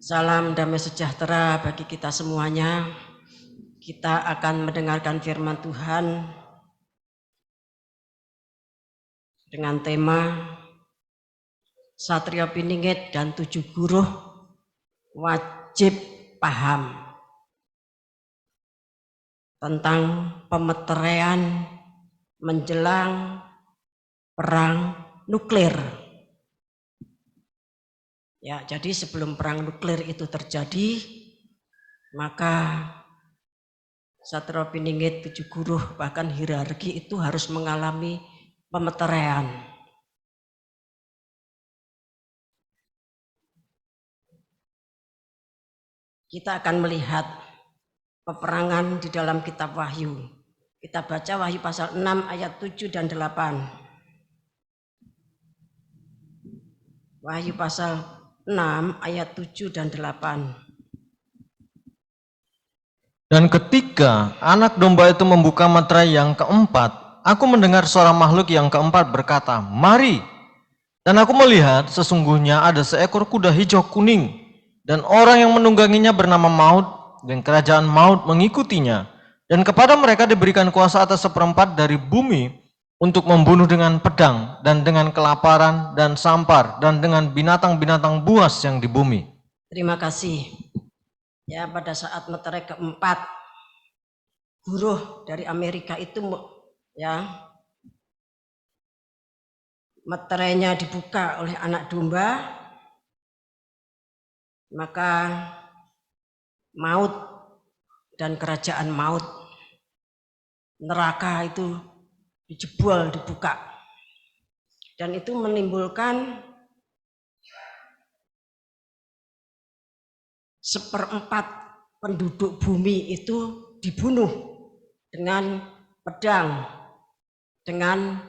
Salam damai sejahtera bagi kita semuanya. Kita akan mendengarkan firman Tuhan dengan tema Satrio Piningit dan 7 Guru wajib paham tentang pemeteraian menjelang perang nuklir. Ya, jadi sebelum perang nuklir itu terjadi, maka Satrio Piningit, 7 Guru, bahkan hierarki itu harus mengalami pemeteraian. Kita akan melihat peperangan di dalam kitab Wahyu. Kita baca Wahyu pasal 6 ayat 7 dan 8. Wahyu pasal 6 ayat 7 dan 8. Dan ketika anak domba itu membuka materai yang keempat, aku mendengar suara makhluk yang keempat berkata, "Mari." Dan aku melihat sesungguhnya ada seekor kuda hijau kuning, dan orang yang menungganginya bernama Maut, dan kerajaan Maut mengikutinya. Dan kepada mereka diberikan kuasa atas seperempat dari bumi untuk membunuh dengan pedang, dan dengan kelaparan, dan sampar, dan dengan binatang-binatang buas yang di bumi. Terima kasih. Ya, pada saat materai keempat, guru dari Amerika itu ya meterainya dibuka oleh anak domba, maka maut dan kerajaan maut, neraka itu dijebol, dibuka, dan itu menimbulkan seperempat penduduk bumi itu dibunuh dengan pedang, dengan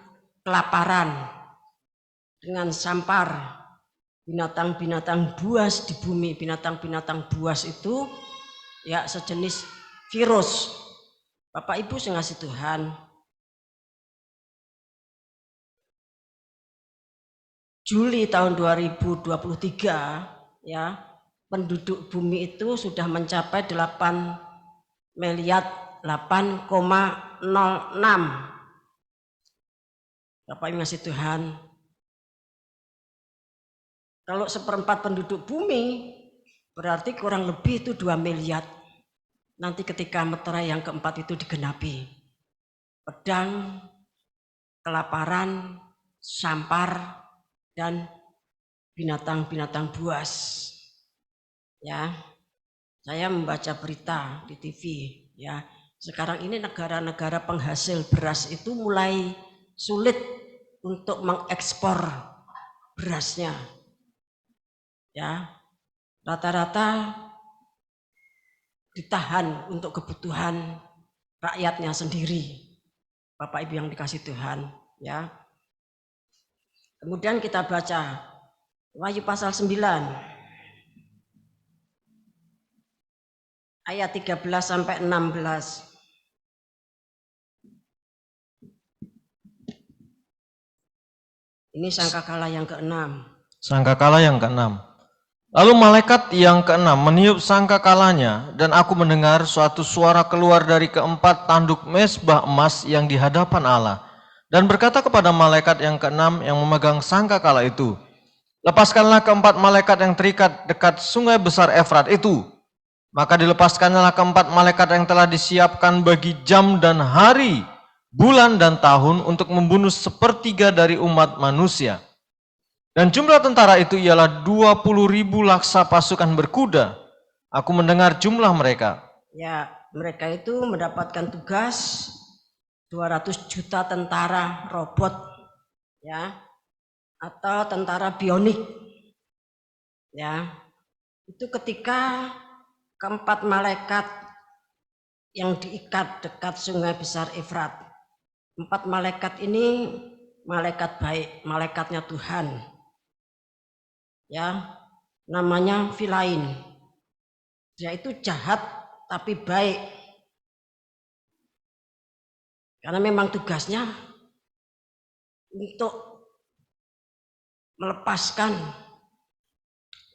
kelaparan, dengan sampar, binatang-binatang buas di bumi. Binatang-binatang buas itu ya sejenis virus. Bapak Ibu mengasihi Tuhan, Juli tahun 2023 ya, penduduk bumi itu sudah mencapai 8 miliar 8,06. Bapak Ibu mengasihi Tuhan, kalau seperempat penduduk bumi berarti kurang lebih itu 2 miliar. Nanti ketika meterai yang keempat itu digenapi, pedang, kelaparan, sampar, dan binatang-binatang buas. Ya, saya membaca berita di TV. Ya, sekarang ini negara-negara penghasil beras itu mulai sulit untuk mengekspor berasnya. Ya, rata-rata ditahan untuk kebutuhan rakyatnya sendiri. Bapak Ibu yang dikasih Tuhan, ya. Kemudian kita baca Wahyu pasal 9 ayat 13 sampai 16. Ini sangkakala yang keenam. Sangkakala yang keenam. Lalu malaikat yang keenam meniup sangkakalanya, dan aku mendengar suatu suara keluar dari keempat tanduk mezbah emas yang di hadapan Allah, dan berkata kepada malaikat yang keenam yang memegang sangkakala itu, "Lepaskanlah keempat malaikat yang terikat dekat sungai besar Efrat itu." Maka dilepaskanlah keempat malaikat yang telah disiapkan bagi jam dan hari, bulan dan tahun untuk membunuh sepertiga dari umat manusia. Dan jumlah tentara itu ialah 20.000 laksa pasukan berkuda. Aku mendengar jumlah mereka. Ya, mereka itu mendapatkan tugas 200 juta tentara robot, ya, atau tentara bionik. Ya, itu ketika keempat malaikat yang diikat dekat sungai besar Efrat. 4 malaikat ini malaikat baik, malaikatnya Tuhan. Ya, namanya Filain. Dia itu jahat tapi baik. Karena memang tugasnya untuk melepaskan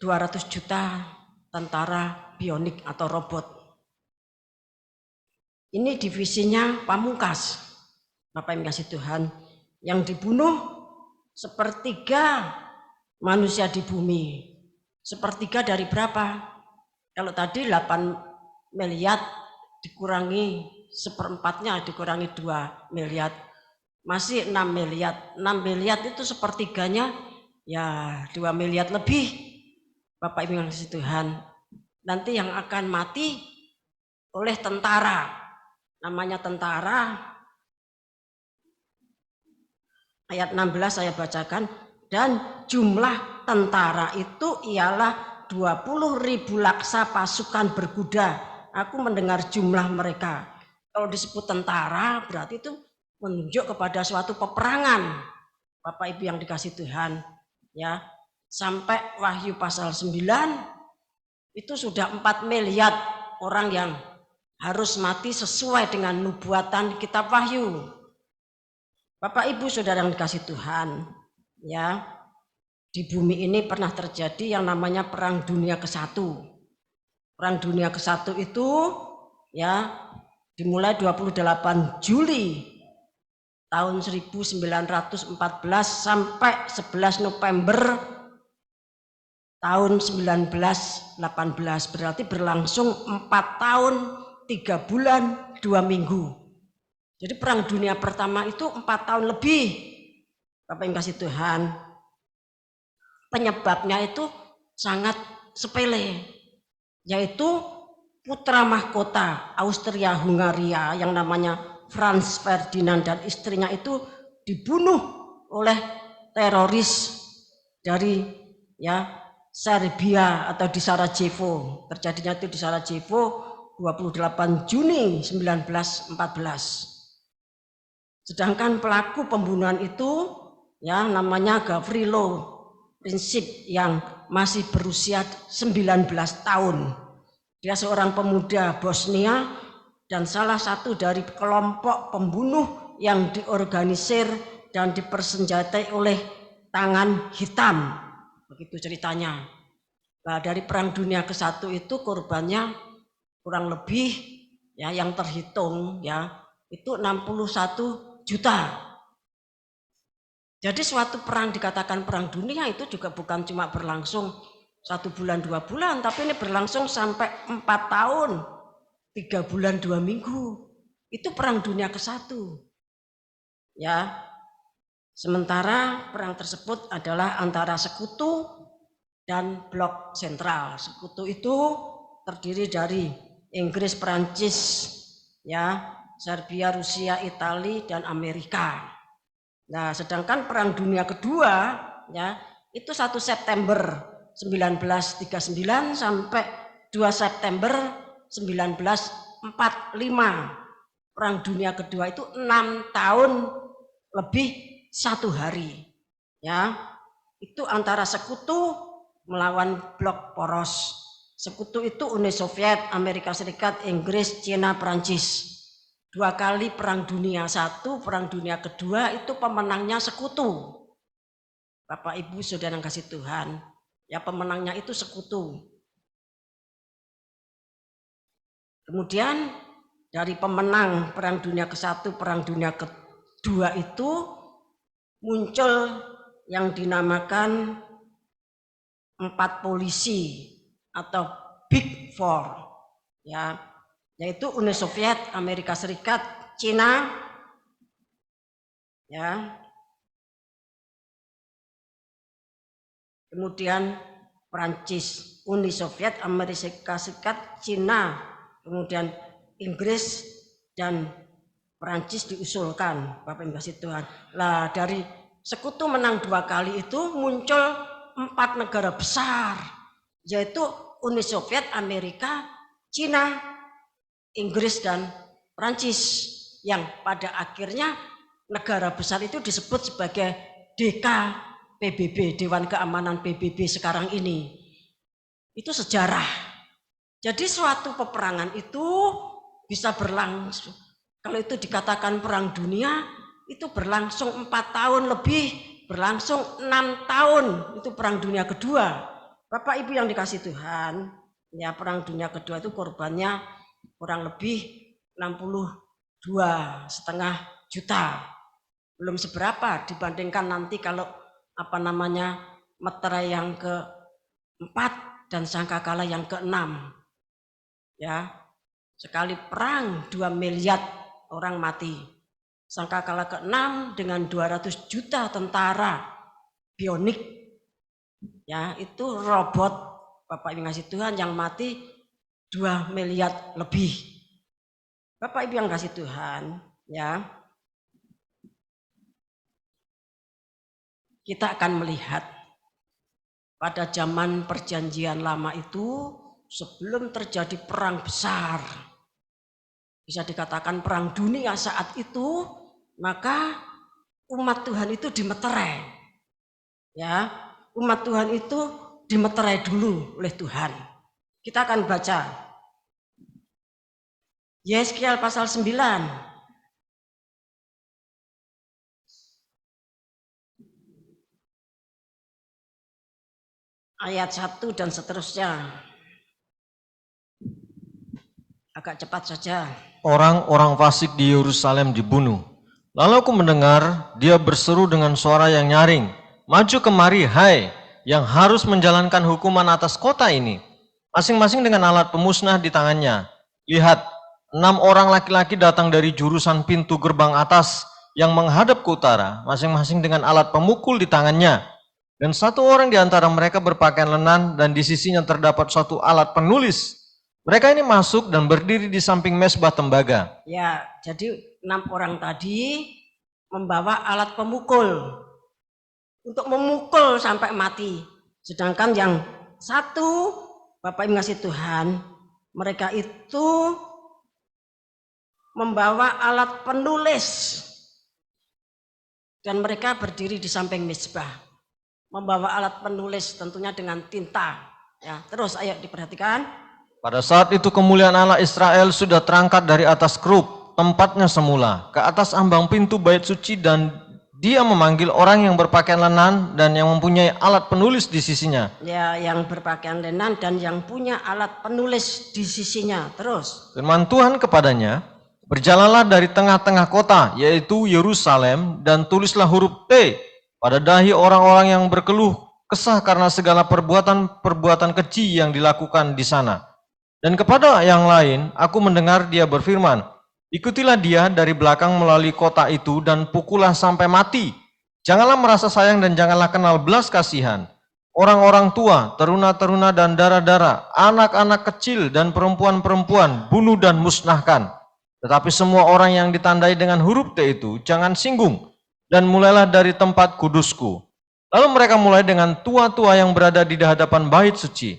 200 juta tentara bionik atau robot. Ini divisinya Pamungkas, Bapak Ibu kasih Tuhan, yang dibunuh sepertiga manusia di bumi. Sepertiga dari berapa? Kalau tadi 8 miliar dikurangi seperempatnya, dikurangi 2 miliar, masih 6 miliar. 6 miliar itu sepertiganya ya 2 miliar lebih. Bapak Ibu yang kasih Tuhan, nanti yang akan mati oleh tentara, namanya tentara. Ayat 16 saya bacakan, dan jumlah tentara itu ialah 20.000 laksa pasukan berkuda. Aku mendengar jumlah mereka. Kalau disebut tentara berarti itu menunjuk kepada suatu peperangan. Bapak Ibu yang dikasih Tuhan, ya. Sampai Wahyu pasal 9 itu sudah 4 miliar orang yang harus mati sesuai dengan nubuatan kitab Wahyu. Bapak Ibu Saudara yang dikasih Tuhan, ya, di bumi ini pernah terjadi yang namanya Perang Dunia ke-1. Perang Dunia ke-1 itu ya dimulai 28 Juli tahun 1914 sampai 11 November tahun 1918, berarti berlangsung 4 tahun 3 bulan 2 minggu. Jadi Perang Dunia Pertama itu 4 tahun lebih. Bapak yang kasih Tuhan, penyebabnya itu sangat sepele, yaitu putra mahkota Austria Hungaria yang namanya Franz Ferdinand dan istrinya itu dibunuh oleh teroris dari ya Serbia atau di Sarajevo. Terjadinya itu di Sarajevo 28 Juni 1914. Sedangkan pelaku pembunuhan itu ya namanya Gavrilo Princip yang masih berusia 19 tahun. Dia seorang pemuda Bosnia dan salah satu dari kelompok pembunuh yang diorganisir dan dipersenjatai oleh tangan hitam. Begitu ceritanya. Nah, dari Perang Dunia ke-1 itu korbannya kurang lebih ya yang terhitung ya itu 61 juta. Jadi suatu perang dikatakan perang dunia itu juga bukan cuma berlangsung 1 bulan 2 bulan, tapi ini berlangsung sampai 4 tahun 3 bulan 2 minggu. Itu Perang Dunia ke-1. Ya. Sementara perang tersebut adalah antara sekutu dan blok sentral. Sekutu itu terdiri dari Inggris, Perancis, ya, Serbia, Rusia, Italia, dan Amerika. Nah, sedangkan Perang Dunia Kedua ya itu 1 September 1939 sampai 2 September 1945. Perang Dunia Kedua itu 6 tahun lebih 1 hari. Ya, itu antara sekutu melawan blok poros. Sekutu itu Uni Soviet, Amerika Serikat, Inggris, Cina, Perancis. 2 kali Perang Dunia 1, Perang Dunia Kedua itu pemenangnya sekutu. Bapak Ibu Saudara yang kasih Tuhan, ya pemenangnya itu sekutu. Kemudian dari pemenang Perang Dunia ke-1, Perang Dunia Kedua itu muncul yang dinamakan 4 polisi atau Big Four, ya. Yaitu Uni Soviet, Amerika Serikat, Cina, ya, kemudian Prancis, Uni Soviet, Amerika Serikat, Cina, kemudian Inggris dan Prancis diusulkan, Bapak Ibu kasih Tuhan. Lah dari sekutu menang 2 kali itu muncul 4 negara besar, yaitu Uni Soviet, Amerika, Cina, Inggris dan Prancis, yang pada akhirnya negara besar itu disebut sebagai DKPBB, Dewan Keamanan PBB sekarang ini. Itu sejarah. Jadi suatu peperangan itu bisa berlangsung, kalau itu dikatakan perang dunia itu berlangsung 4 tahun lebih, berlangsung 6 tahun, itu Perang Dunia Kedua. Bapak Ibu yang dikasih Tuhan, Ya, Perang Dunia Kedua itu korbannya kurang lebih 62,5 juta. Belum seberapa dibandingkan nanti kalau Meterai yang ke-4 dan Sangkakala yang ke-6. Ya, sekali perang 2 miliar orang mati. Sangkakala ke-6 dengan 200 juta tentara bionik. Ya, itu robot Bapak Ibu kasih Tuhan yang mati 2 miliar lebih. Bapak Ibu yang kasih Tuhan, ya. Kita akan melihat pada zaman Perjanjian Lama itu sebelum terjadi perang besar, bisa dikatakan perang dunia saat itu, maka umat Tuhan itu dimeterai. Ya, umat Tuhan itu dimeterai dulu oleh Tuhan. Kita akan baca Yeskiel pasal 9. Ayat 1 dan seterusnya. Agak cepat saja. Orang-orang fasik di Yerusalem dibunuh. Lalu aku mendengar dia berseru dengan suara yang nyaring, "Maju kemari, hai, yang harus menjalankan hukuman atas kota ini." Masing-masing dengan alat pemusnah di tangannya. Lihat, 6 orang laki-laki datang dari jurusan pintu gerbang atas yang menghadap ke utara, masing-masing dengan alat pemukul di tangannya. Dan 1 orang di antara mereka berpakaian lenan dan di sisinya terdapat suatu alat penulis. Mereka ini masuk dan berdiri di samping mezbah tembaga. Ya, jadi 6 orang tadi membawa alat pemukul untuk memukul sampai mati. Sedangkan yang satu, Bapak Ibu kasih Tuhan, mereka itu membawa alat penulis dan mereka berdiri di samping mezbah. Membawa alat penulis tentunya dengan tinta. Ya, terus ayo diperhatikan. Pada saat itu kemuliaan Allah Israel sudah terangkat dari atas kerub, tempatnya semula, ke atas ambang pintu bait suci, dan dia memanggil orang yang berpakaian lenan dan yang mempunyai alat penulis di sisinya. Ya, yang berpakaian lenan dan yang punya alat penulis di sisinya. Terus. Firman Tuhan kepadanya, "Berjalanlah dari tengah-tengah kota, yaitu Yerusalem, dan tulislah huruf T pada dahi orang-orang yang berkeluh kesah karena segala perbuatan keji yang dilakukan di sana. Dan kepada yang lain, aku mendengar dia berfirman, ikutilah dia dari belakang melalui kota itu dan pukullah sampai mati. Janganlah merasa sayang dan janganlah kenal belas kasihan. Orang-orang tua, teruna-teruna dan dara-dara, anak-anak kecil dan perempuan-perempuan, bunuh dan musnahkan. Tetapi semua orang yang ditandai dengan huruf T itu, jangan singgung, dan mulailah dari tempat kudusku." Lalu mereka mulai dengan tua-tua yang berada di hadapan bait suci.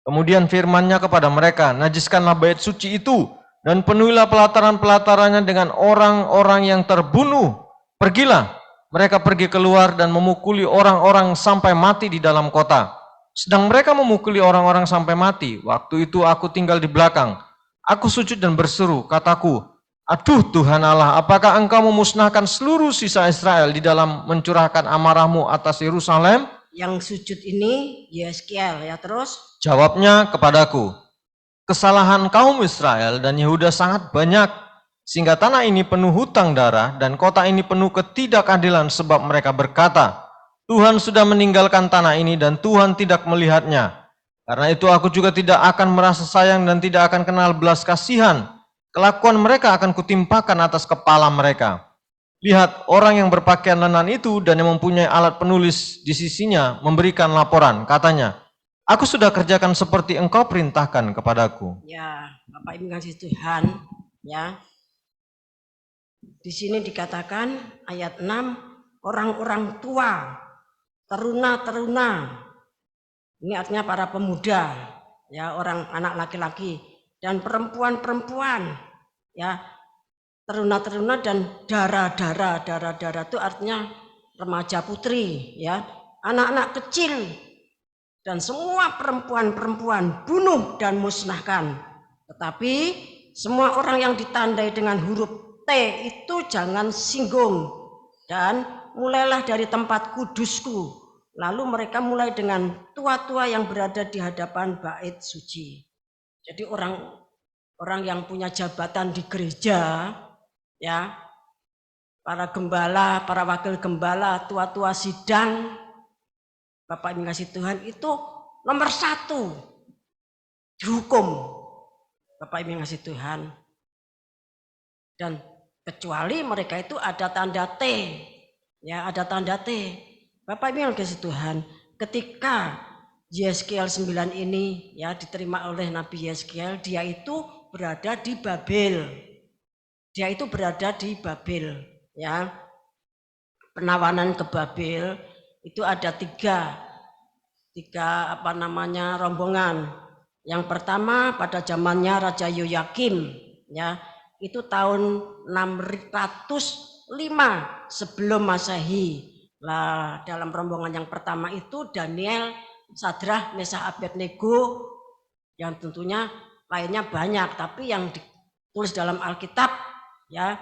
Kemudian firman-Nya kepada mereka, "Najiskanlah bait suci itu, dan penuhilah pelataran-pelatarannya dengan orang-orang yang terbunuh. Pergilah." Mereka pergi keluar dan memukuli orang-orang sampai mati di dalam kota. Sedang mereka memukuli orang-orang sampai mati, waktu itu aku tinggal di belakang. Aku sujud dan berseru, kataku, "Aduh Tuhan Allah, apakah Engkau memusnahkan seluruh sisa Israel di dalam mencurahkan amarah-Mu atas Yerusalem?" Yang sujud ini Yeskiel, ya. Terus. Jawabnya kepadaku, "Kesalahan kaum Israel dan Yehuda sangat banyak, sehingga tanah ini penuh hutang darah dan kota ini penuh ketidakadilan, sebab mereka berkata, Tuhan sudah meninggalkan tanah ini dan Tuhan tidak melihatnya. Karena itu aku juga tidak akan merasa sayang dan tidak akan kenal belas kasihan. Kelakuan mereka akan kutimpakan atas kepala mereka." Lihat, orang yang berpakaian lenan itu dan yang mempunyai alat penulis di sisinya memberikan laporan. Katanya, "Aku sudah kerjakan seperti Engkau perintahkan kepadaku." Ya, Bapak Ibu kasih Tuhan, ya. Di sini dikatakan ayat 6, orang-orang tua, teruna-teruna. Ini artinya para pemuda, ya, orang anak laki-laki dan perempuan-perempuan, ya. Teruna-teruna dan dara-dara itu artinya remaja putri, ya, anak-anak kecil dan semua perempuan-perempuan bunuh dan musnahkan. Tetapi semua orang yang ditandai dengan huruf T itu jangan singgung, dan mulailah dari tempat kudusku. Lalu mereka mulai dengan tua-tua yang berada di hadapan bait suci. Jadi orang yang punya jabatan di gereja, ya, para gembala, para wakil gembala, tua-tua sidang, Bapak Ibu kasih Tuhan, itu nomor 1 dihukum, Bapak Ibu kasih Tuhan. Dan kecuali mereka itu ada tanda T, ya, ada tanda T. Bapak Ibu yang kasih Tuhan, ketika Yeskiel 9 ini ya diterima oleh Nabi Yeskiel, dia itu berada di Babel. Dia itu berada di Babel, ya. Penawanan ke Babel itu ada tiga rombongan. Yang pertama pada zamannya Raja Yoyakim, ya, itu tahun 605 sebelum Masehi. Lah, dalam rombongan yang pertama itu Daniel, Sadrah, Mesah, Abednego, yang tentunya lainnya banyak, tapi yang ditulis dalam Alkitab, ya,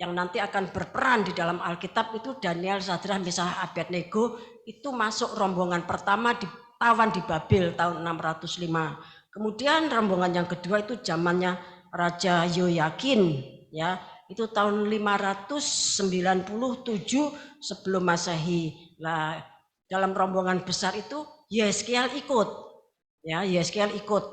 yang nanti akan berperan di dalam Alkitab itu Daniel, Sadrah, Mesah, Abednego itu masuk rombongan pertama ditawan di Babel tahun 605. Kemudian rombongan yang kedua itu zamannya Raja Yoyakin, ya, itu tahun 597 sebelum Masehi. Nah, dalam rombongan besar itu Yeskiel ikut, ya, Yeskiel ikut.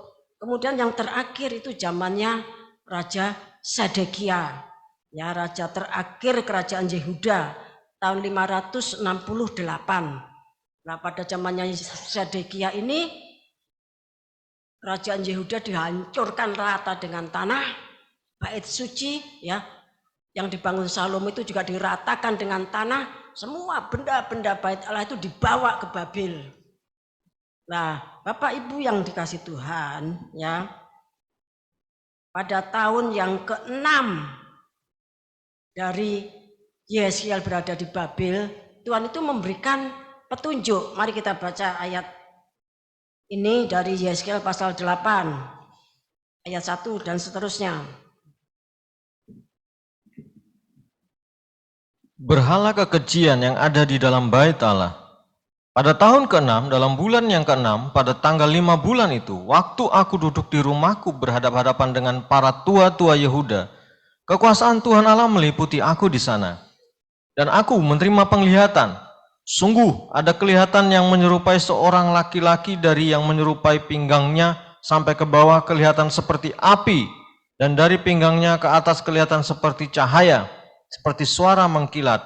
Kemudian yang terakhir itu zamannya Raja Sedekia, ya, raja terakhir kerajaan Yehuda tahun 568. Nah, pada zamannya Sedekia ini kerajaan Yehuda dihancurkan rata dengan tanah, bait suci, ya, yang dibangun Salomo itu juga diratakan dengan tanah, semua benda-benda bait Allah itu dibawa ke Babel. Nah, Bapak Ibu yang dikasih Tuhan, ya, pada tahun yang ke-6 dari Yeskiel berada di Babel, Tuhan itu memberikan petunjuk. Mari kita baca ayat ini dari Yeskiel pasal 8 ayat 1 dan seterusnya. Berhala kekejian yang ada di dalam bait Allah. Pada tahun ke-6, dalam bulan yang ke-6, pada tanggal 5 bulan itu, waktu aku duduk di rumahku berhadap-hadapan dengan para tua-tua Yehuda, kekuasaan Tuhan Allah meliputi aku di sana. Dan aku menerima penglihatan. Sungguh ada kelihatan yang menyerupai seorang laki-laki dari yang menyerupai pinggangnya sampai ke bawah kelihatan seperti api, dan dari pinggangnya ke atas kelihatan seperti cahaya, seperti suasa mengkilat.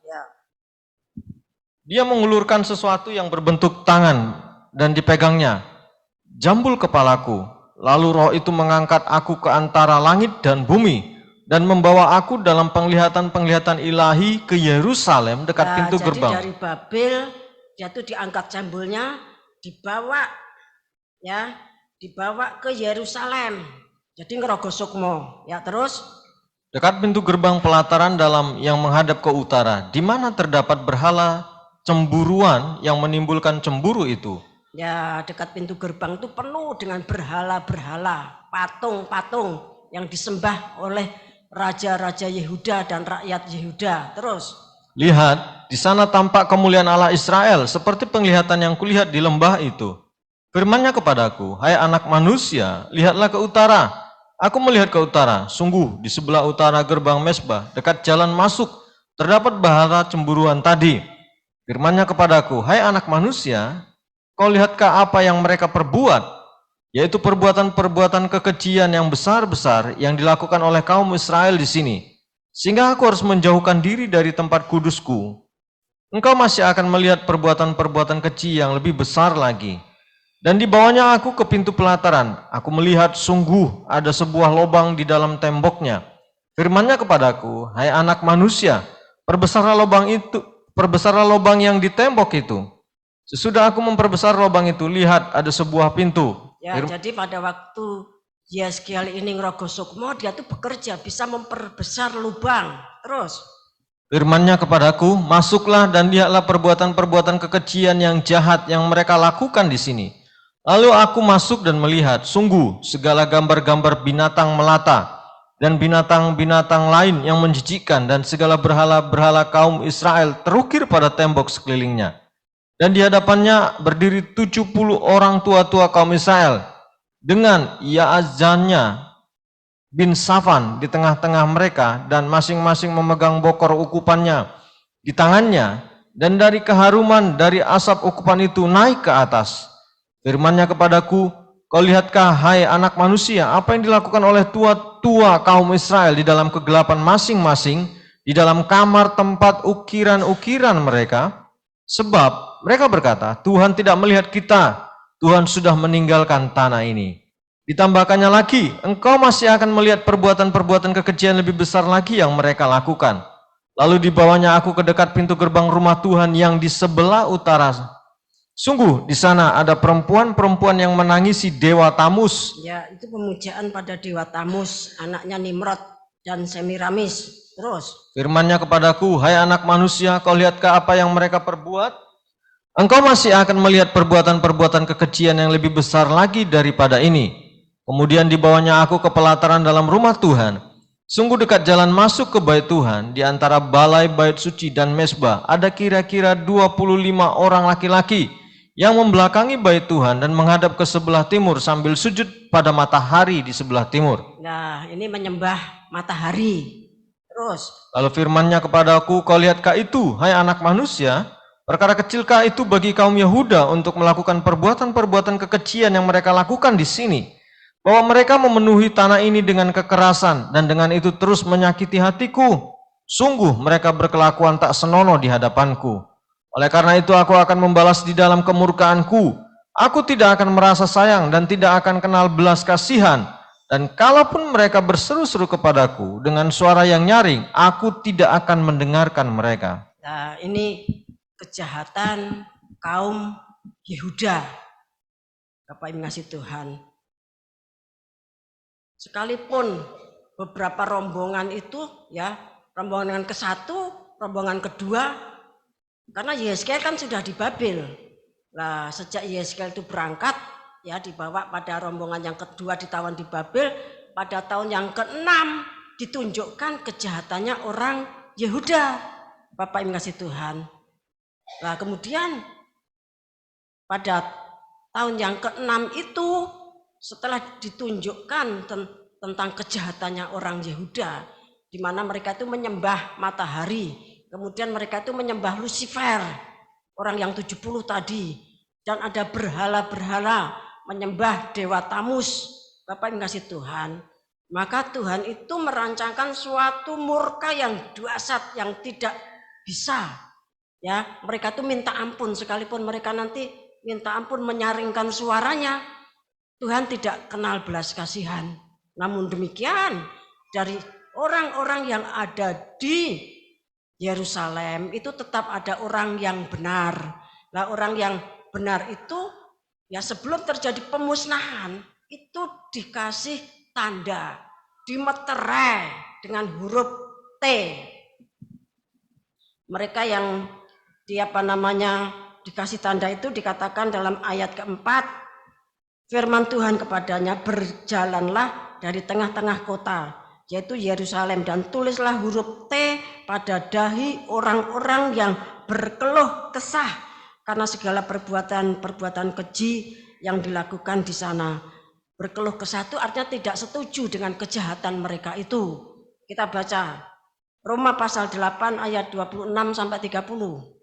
Ya. Dia mengulurkan sesuatu yang berbentuk tangan dan dipegangnya. Jambul kepalaku, lalu roh itu mengangkat aku ke antara langit dan bumi, dan membawa aku dalam penglihatan-penglihatan ilahi ke Yerusalem dekat pintu gerbang. Jadi dari Babel dia tuh diangkat jambulnya, dibawa ke Yerusalem. Jadi ngerogoh sukmo, ya, terus dekat pintu gerbang pelataran dalam yang menghadap ke utara, di mana terdapat berhala cemburuan yang menimbulkan cemburu itu. Ya, dekat pintu gerbang itu penuh dengan berhala-berhala, patung-patung yang disembah oleh raja-raja Yehuda dan rakyat Yehuda. Terus, lihat, di sana tampak kemuliaan Allah Israel seperti penglihatan yang kulihat di lembah itu. Firman-Nya kepadaku, hai anak manusia, lihatlah ke utara. Aku melihat ke utara, sungguh di sebelah utara gerbang Mesbah, dekat jalan masuk, terdapat berhala cemburuan tadi. Firman-Nya kepadaku, hai anak manusia, kau lihatkah apa yang mereka perbuat? Yaitu perbuatan-perbuatan kekejian yang besar-besar yang dilakukan oleh kaum Israel di sini. Sehingga aku harus menjauhkan diri dari tempat kudusku. Engkau masih akan melihat perbuatan-perbuatan keji yang lebih besar lagi. Dan dibawanya aku ke pintu pelataran. Aku melihat sungguh ada sebuah lubang di dalam temboknya. Firman-Nya kepadaku, hai anak manusia, perbesarlah lubang yang di tembok itu. Sesudah aku memperbesar lubang itu, lihat ada sebuah pintu. Ya, jadi pada waktu Yeskiel ini ngerogoh sukmo, dia tuh bekerja bisa memperbesar lubang. Terus, firman-Nya kepadaku, masuklah dan lihatlah perbuatan-perbuatan kekejian yang jahat yang mereka lakukan di sini. Lalu aku masuk dan melihat, sungguh segala gambar-gambar binatang melata dan binatang-binatang lain yang menjijikkan dan segala berhala-berhala kaum Israel terukir pada tembok sekelilingnya. Dan di hadapannya berdiri 70 orang tua-tua kaum Israel. dengan Yaazannya bin Safan di tengah-tengah mereka, dan masing-masing memegang bokor ukupannya di tangannya, dan dari keharuman dari asap ukupan itu naik ke atas. Firman-Nya kepadaku, kau lihatkah hai anak manusia, apa yang dilakukan oleh tua-tua kaum Israel di dalam kegelapan masing-masing, di dalam kamar tempat ukiran-ukiran mereka? Sebab mereka berkata, Tuhan tidak melihat kita, Tuhan sudah meninggalkan tanah ini. Ditambahkannya lagi, engkau masih akan melihat perbuatan-perbuatan kekejian lebih besar lagi yang mereka lakukan. Lalu dibawanya aku ke dekat pintu gerbang rumah Tuhan yang di sebelah utara. Sungguh di sana ada perempuan-perempuan yang menangisi dewa Tamus. Ya, itu pemujaan pada dewa Tamus, anaknya Nimrod dan Semiramis. Terus, Firman-Nya kepadaku, hai anak manusia, kau lihatkah apa yang mereka perbuat? Engkau masih akan melihat perbuatan-perbuatan kekejian yang lebih besar lagi daripada ini. Kemudian dibawanya aku ke pelataran dalam rumah Tuhan. Sungguh dekat jalan masuk ke bait Tuhan, di antara balai bait suci dan mesbah, ada kira-kira 25 orang laki-laki yang membelakangi bait Tuhan dan menghadap ke sebelah timur sambil sujud pada matahari di sebelah timur. nah ini menyembah matahari. Terus, Lalu firman-Nya kepadaku, kau lihatkah itu, hai anak manusia? Perkara kecilkah itu bagi kaum Yehuda untuk melakukan perbuatan-perbuatan kekejian yang mereka lakukan di sini? Bahwa mereka memenuhi tanah ini dengan kekerasan dan dengan itu terus menyakiti hatiku. Sungguh mereka berkelakuan tak senonoh di hadapanku. Oleh karena itu aku akan membalas di dalam kemurkaanku. Aku tidak akan merasa sayang dan tidak akan kenal belas kasihan. Dan kalaupun mereka berseru-seru kepadaku dengan suara yang nyaring, aku tidak akan mendengarkan mereka. nah ini kejahatan kaum Yehuda, Bapak Ibu ngasih Tuhan. Sekalipun beberapa rombongan itu ya, rombongan ke-1, rombongan kedua, karena Yeskel kan sudah di Babel. Nah, sejak Yeskel itu berangkat ya, dibawa pada rombongan yang kedua ditawan di Babel, pada tahun yang ke-6 ditunjukkan kejahatannya orang Yehuda. Bapak Ibu kasih Tuhan. Nah, kemudian pada tahun yang ke-6 itu setelah ditunjukkan tentang kejahatannya orang Yehuda, di mana mereka itu menyembah matahari, kemudian mereka itu menyembah Lucifer, orang yang 70 tadi, dan ada berhala-berhala, menyembah dewa Tamus. Bapak Ibu kasih Tuhan, maka Tuhan itu merancangkan suatu murka yang dahsyat yang tidak bisa ya, mereka itu minta ampun, sekalipun mereka nanti minta ampun menyaringkan suaranya, Tuhan tidak kenal belas kasihan. Namun demikian, dari orang-orang yang ada di Yerusalem itu tetap ada orang yang benar. Nah, orang yang benar itu ya sebelum terjadi pemusnahan itu dikasih tanda, dimeterai dengan huruf T. Mereka yang dikasih tanda itu dikatakan dalam ayat keempat, firman Tuhan kepadanya, berjalanlah dari tengah-tengah kota, yaitu Yerusalem, dan tulislah huruf T pada dahi orang-orang yang berkeluh kesah karena segala perbuatan-perbuatan keji yang dilakukan di sana. Berkeluh kesah itu artinya tidak setuju dengan kejahatan mereka itu. Kita baca Roma pasal 8 ayat 26 sampai 30.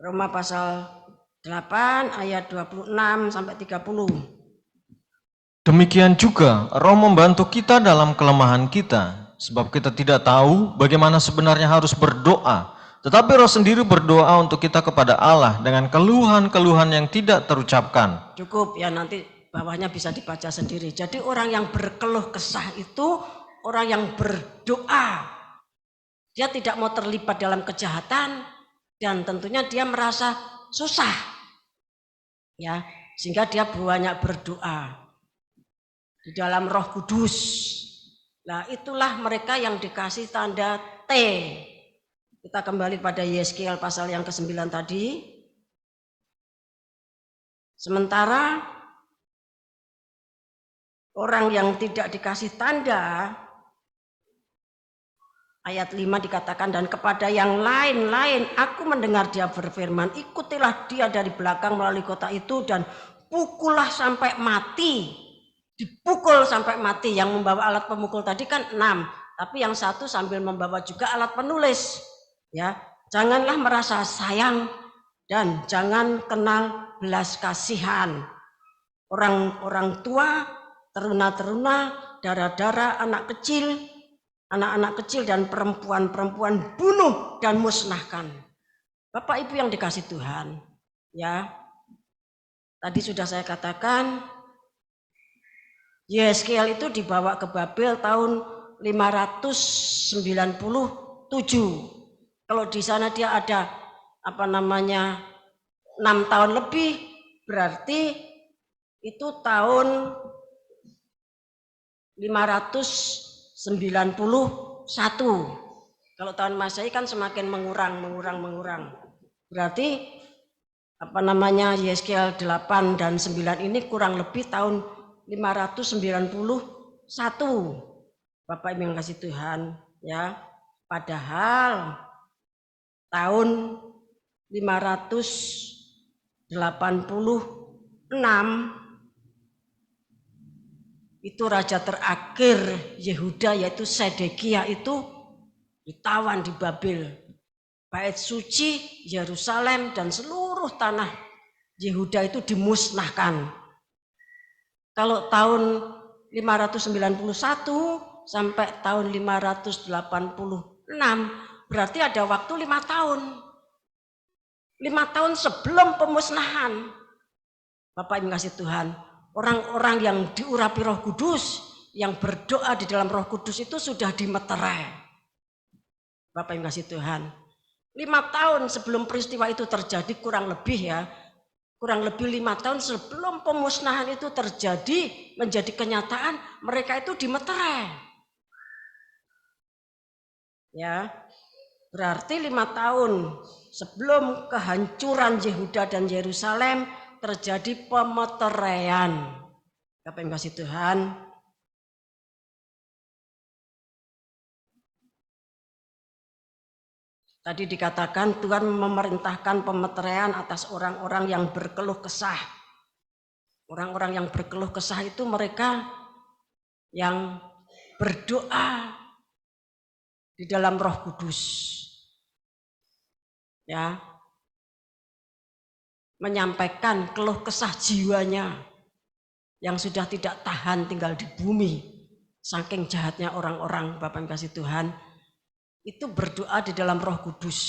Roma pasal 8 ayat 26 sampai 30. Demikian juga Roh membantu kita dalam kelemahan kita, sebab kita tidak tahu bagaimana sebenarnya harus berdoa, tetapi Roh sendiri berdoa untuk kita kepada Allah dengan keluhan-keluhan yang tidak terucapkan. Cukup ya, nanti bawahnya bisa dibaca sendiri. Jadi orang yang berkeluh kesah itu orang yang berdoa. Dia tidak mau terlibat dalam kejahatan dan tentunya dia merasa susah. Ya, sehingga dia banyak berdoa di dalam Roh Kudus. Nah, itulah mereka yang dikasih tanda T. Kita kembali pada Yeskiel pasal yang ke-9 tadi. Sementara orang yang tidak dikasih tanda, ayat 5 dikatakan, dan kepada yang lain-lain aku mendengar dia berfirman, ikutilah dia dari belakang melalui kota itu dan dipukullah sampai mati, dipukul sampai mati. Yang membawa alat pemukul tadi kan 6, tapi yang satu sambil membawa juga alat penulis. Ya, janganlah merasa sayang dan jangan kenal belas kasihan. Orang-orang tua, teruna-teruna, dara-dara, anak-anak kecil dan perempuan-perempuan bunuh dan musnahkan. Bapak Ibu yang dikasih Tuhan, ya. Tadi sudah saya katakan, Yeskiel itu dibawa ke Babel tahun 597. Kalau di sana dia ada 6 tahun lebih, berarti itu tahun 591. Kalau tahun Masehi kan semakin mengurang. Berarti Yeskiel 8 dan 9 ini kurang lebih tahun 591. Bapak Ibu yang kasih Tuhan, ya. Padahal tahun 586 itu raja terakhir Yehuda yaitu Sedekia itu ditawan di Babel. Bait suci, Yerusalem dan seluruh tanah Yehuda itu dimusnahkan. Kalau tahun 591 sampai tahun 586 berarti ada waktu 5 tahun. 5 tahun sebelum pemusnahan. Bapak Ibu kasih Tuhan, orang-orang yang diurapi Roh Kudus, yang berdoa di dalam Roh Kudus itu sudah dimeterai. Bapak Ibu kasih Tuhan, 5 tahun sebelum peristiwa itu terjadi, kurang lebih 5 tahun sebelum pemusnahan itu terjadi, menjadi kenyataan, mereka itu dimeterai. Ya, berarti 5 tahun sebelum kehancuran Yehuda dan Yerusalem terjadi pemeteraian. Bapak yang kasih Tuhan, tadi dikatakan Tuhan memerintahkan pemeteraian atas orang-orang yang berkeluh kesah. Orang-orang yang berkeluh kesah itu mereka yang berdoa di dalam Roh Kudus, ya, menyampaikan keluh kesah jiwanya yang sudah tidak tahan tinggal di bumi, saking jahatnya orang-orang. Bapak yang kasih Tuhan, itu berdoa di dalam Roh Kudus.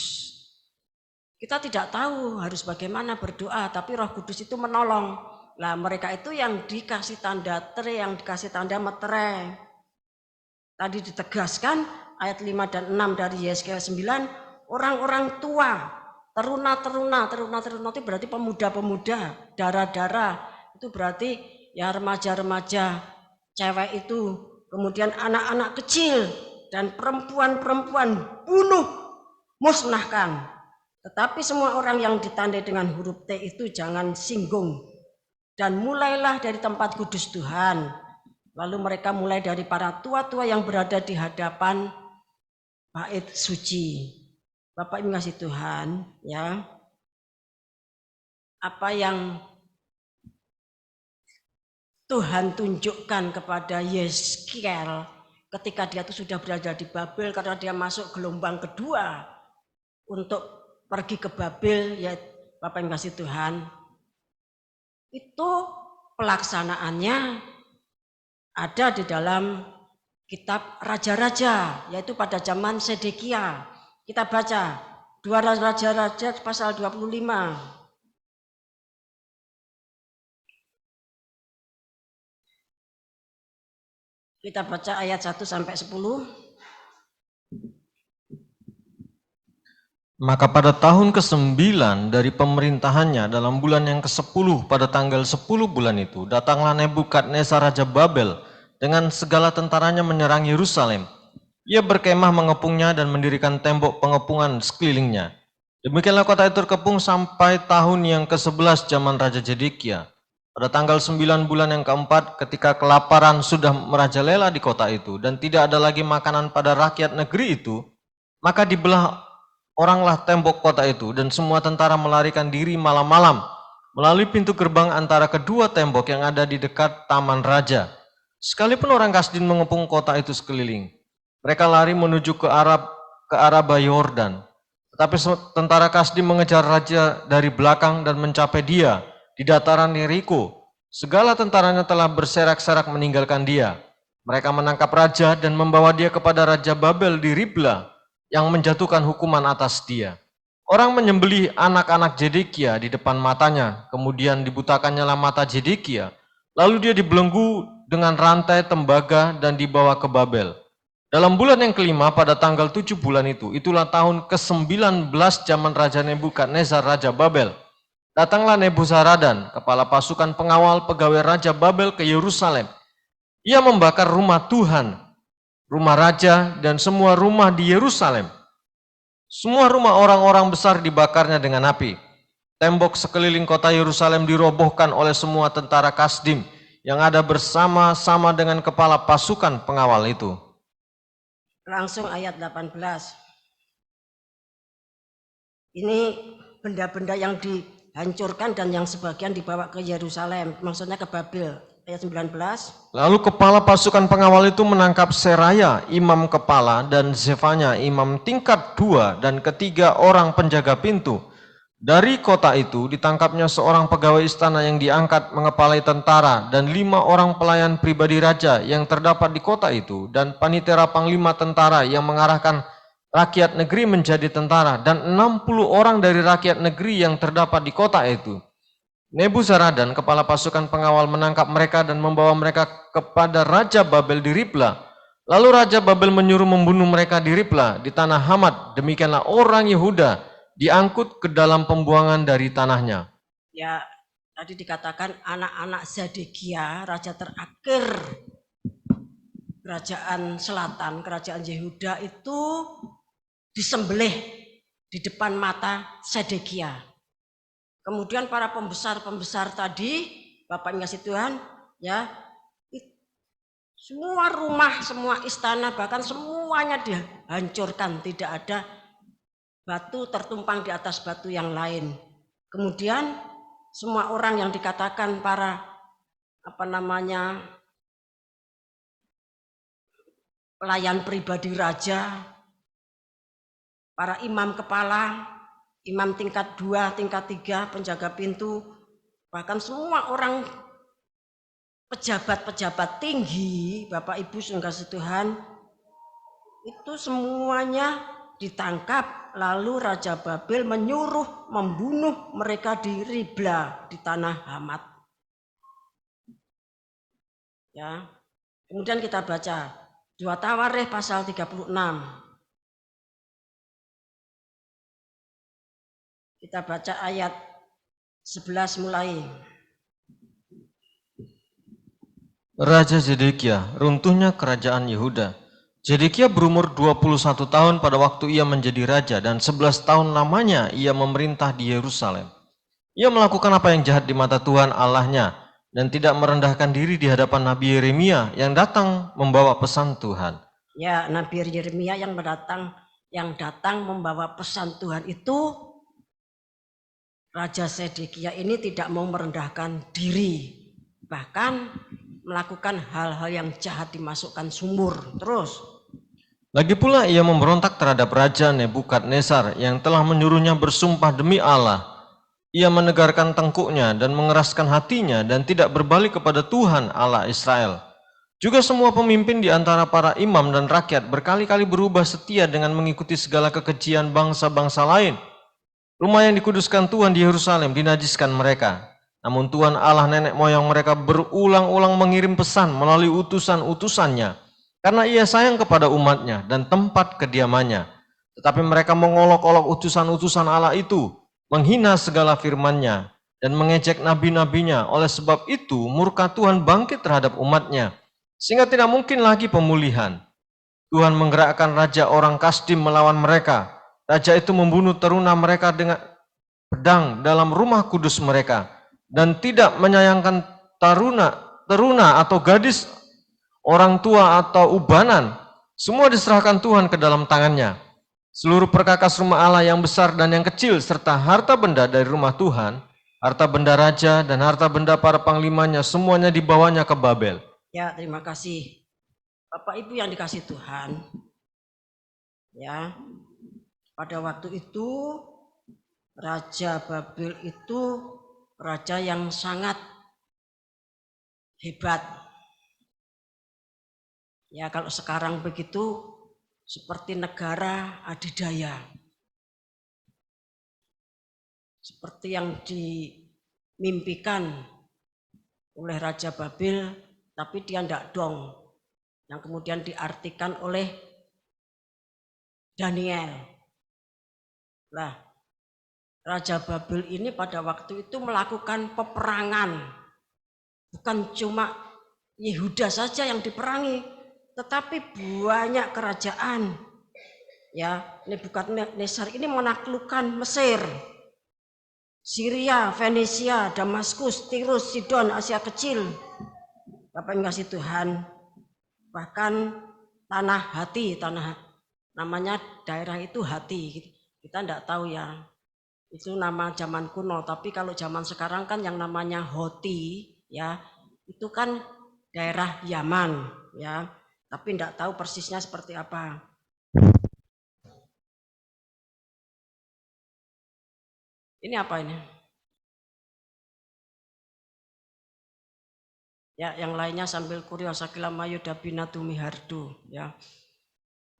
Kita tidak tahu harus bagaimana berdoa, tapi Roh Kudus itu menolong. Nah, mereka itu yang dikasih tanda yang dikasih tanda meterai. Tadi ditegaskan ayat 5 dan 6 dari Yeskiel 9, orang-orang tua, teruna itu berarti pemuda-pemuda, dara-dara, itu berarti ya remaja-remaja, cewek itu, kemudian anak-anak kecil dan perempuan-perempuan bunuh, musnahkan. Tetapi semua orang yang ditandai dengan huruf T itu jangan singgung. Dan mulailah dari tempat kudus Tuhan. Lalu mereka mulai dari para tua-tua yang berada di hadapan bait suci. Bapak Ibu kasih Tuhan, ya. Apa yang Tuhan tunjukkan kepada Yeskiel ketika dia itu sudah berada di Babel, karena dia masuk gelombang kedua untuk pergi ke Babel, ya Bapak yang kasih Tuhan, itu pelaksanaannya ada di dalam kitab Raja-Raja, yaitu pada zaman Sedekia. Kita baca 2 Raja-Raja pasal 25. Kita baca ayat 1 sampai 10. Maka pada tahun ke-9 dari pemerintahannya dalam bulan yang ke-10 pada tanggal 10 bulan itu, datanglah Nebukadnezar Raja Babel dengan segala tentaranya menyerang Yerusalem. Ia berkemah mengepungnya dan mendirikan tembok pengepungan sekelilingnya. Demikianlah kota itu terkepung sampai tahun yang ke-11 zaman Raja Zedekia. Pada tanggal 9 bulan yang ke-4 ketika kelaparan sudah merajalela di kota itu dan tidak ada lagi makanan pada rakyat negeri itu, maka dibelah oranglah tembok kota itu dan semua tentara melarikan diri malam-malam melalui pintu gerbang antara kedua tembok yang ada di dekat taman raja. Sekalipun orang Kasdim mengepung kota itu sekeliling, mereka lari menuju ke arah Yordan. Tetapi tentara Kasdim mengejar raja dari belakang dan mencapai dia di dataran Yeriko. Segala tentaranya telah berserak-serak meninggalkan dia. Mereka menangkap raja dan membawa dia kepada Raja Babel di Ribla yang menjatuhkan hukuman atas dia. Orang menyembelih anak-anak Zedekia di depan matanya, kemudian dibutakannya mata Zedekia. Lalu dia dibelenggu dengan rantai tembaga dan dibawa ke Babel. Dalam bulan yang kelima pada tanggal 7 bulan itu, itulah tahun ke-19 zaman Raja Nebukadnezar Raja Babel. Datanglah Nebuzaradan, kepala pasukan pengawal pegawai Raja Babel ke Yerusalem. Ia membakar rumah Tuhan, rumah raja, dan semua rumah di Yerusalem. Semua rumah orang-orang besar dibakarnya dengan api. Tembok sekeliling kota Yerusalem dirobohkan oleh semua tentara Kasdim yang ada bersama-sama dengan kepala pasukan pengawal itu. Langsung ayat 18. Ini benda-benda yang dihancurkan dan yang sebagian dibawa ke Yerusalem, maksudnya ke Babel. Ayat 19. Lalu kepala pasukan pengawal itu menangkap Seraya, imam kepala, dan Zefanya, imam tingkat 2, dan ketiga orang penjaga pintu. Dari kota itu ditangkapnya seorang pegawai istana yang diangkat mengepalai tentara dan 5 orang pelayan pribadi raja yang terdapat di kota itu dan panitera panglima tentara yang mengarahkan rakyat negeri menjadi tentara dan 60 orang dari rakyat negeri yang terdapat di kota itu. Nebuzaradan, kepala pasukan pengawal, menangkap mereka dan membawa mereka kepada Raja Babel di Ribla. Lalu Raja Babel menyuruh membunuh mereka di Ribla, di tanah Hamat. Demikianlah orang Yehuda diangkut ke dalam pembuangan dari tanahnya. Ya, tadi dikatakan anak-anak Zedekia, raja terakhir kerajaan selatan, kerajaan Yehuda itu disembelih di depan mata Zedekia. Kemudian para pembesar-pembesar tadi, Bapak kasih Tuhan, ya, semua rumah, semua istana, bahkan semuanya dihancurkan, tidak ada batu tertumpang di atas batu yang lain. Kemudian semua orang yang dikatakan para pelayan pribadi raja, para imam kepala, imam tingkat 2, tingkat 3, penjaga pintu, bahkan semua orang pejabat-pejabat tinggi, Bapak Ibu kasih Tuhan, itu semuanya ditangkap. Lalu Raja Babel menyuruh membunuh mereka di Ribla, di tanah Hamat. Ya. Kemudian kita baca 2 Tawarikh pasal 36. Kita baca ayat 11 mulai. Raja Zedekia, runtuhnya kerajaan Yehuda. Zedekia berumur 21 tahun pada waktu ia menjadi raja dan 11 tahun lamanya ia memerintah di Yerusalem. Ia melakukan apa yang jahat di mata Tuhan Allahnya dan tidak merendahkan diri di hadapan Nabi Yeremia yang datang membawa pesan Tuhan. Ya, Nabi Yeremia yang datang membawa pesan Tuhan itu, Raja Zedekia ini tidak mau merendahkan diri, bahkan melakukan hal-hal yang jahat, dimasukkan sumur terus. Lagi pula ia memberontak terhadap Raja Nebukadnezar yang telah menyuruhnya bersumpah demi Allah. Ia menegarkan tengkuknya dan mengeraskan hatinya dan tidak berbalik kepada Tuhan Allah Israel. Juga semua pemimpin di antara para imam dan rakyat berkali-kali berubah setia dengan mengikuti segala kekejian bangsa-bangsa lain. Rumah yang dikuduskan Tuhan di Yerusalem dinajiskan mereka. Namun Tuhan Allah nenek moyang mereka berulang-ulang mengirim pesan melalui utusan-utusannya, karena ia sayang kepada umatnya dan tempat kediamannya. Tetapi mereka mengolok-olok utusan-utusan Allah itu, menghina segala firman-Nya, dan mengejek nabi-nabinya. Oleh sebab itu murka Tuhan bangkit terhadap umatnya, sehingga tidak mungkin lagi pemulihan. Tuhan menggerakkan raja orang Kasdim melawan mereka. Raja itu membunuh teruna mereka dengan pedang dalam rumah kudus mereka, dan tidak menyayangkan teruna atau gadis, orang tua atau ubanan. Semua diserahkan Tuhan ke dalam tangannya. Seluruh perkakas rumah Allah yang besar dan yang kecil serta harta benda dari rumah Tuhan harta benda raja dan harta benda para panglimanya, semuanya dibawanya ke Babel. Ya, terima kasih. Bapak Ibu yang dikasih Tuhan, ya, pada waktu itu Raja Babel itu raja yang sangat hebat. Ya, kalau sekarang begitu seperti negara adidaya. Seperti yang dimimpikan oleh Raja Babel, tapi dia tidak dong. Yang kemudian diartikan oleh Daniel. Nah, Raja Babel ini pada waktu itu melakukan peperangan. Bukan cuma Yehuda saja yang diperangi, tetapi banyak kerajaan. Ya, Nebukadnezar ini menaklukkan Mesir, Syria, Venesia, Damaskus, Tirus, Sidon, Asia Kecil. Bapak yang kasih Tuhan, bahkan tanah hati, namanya daerah itu hati. Kita tidak tahu ya, itu nama zaman kuno. Tapi kalau zaman sekarang kan yang namanya Hoti, ya itu kan daerah Yaman, ya. Tapi tidak tahu persisnya seperti apa. Ini apa ini? Ya, yang lainnya sambil kurios Sakilamayu Dabina Tumihardu, ya.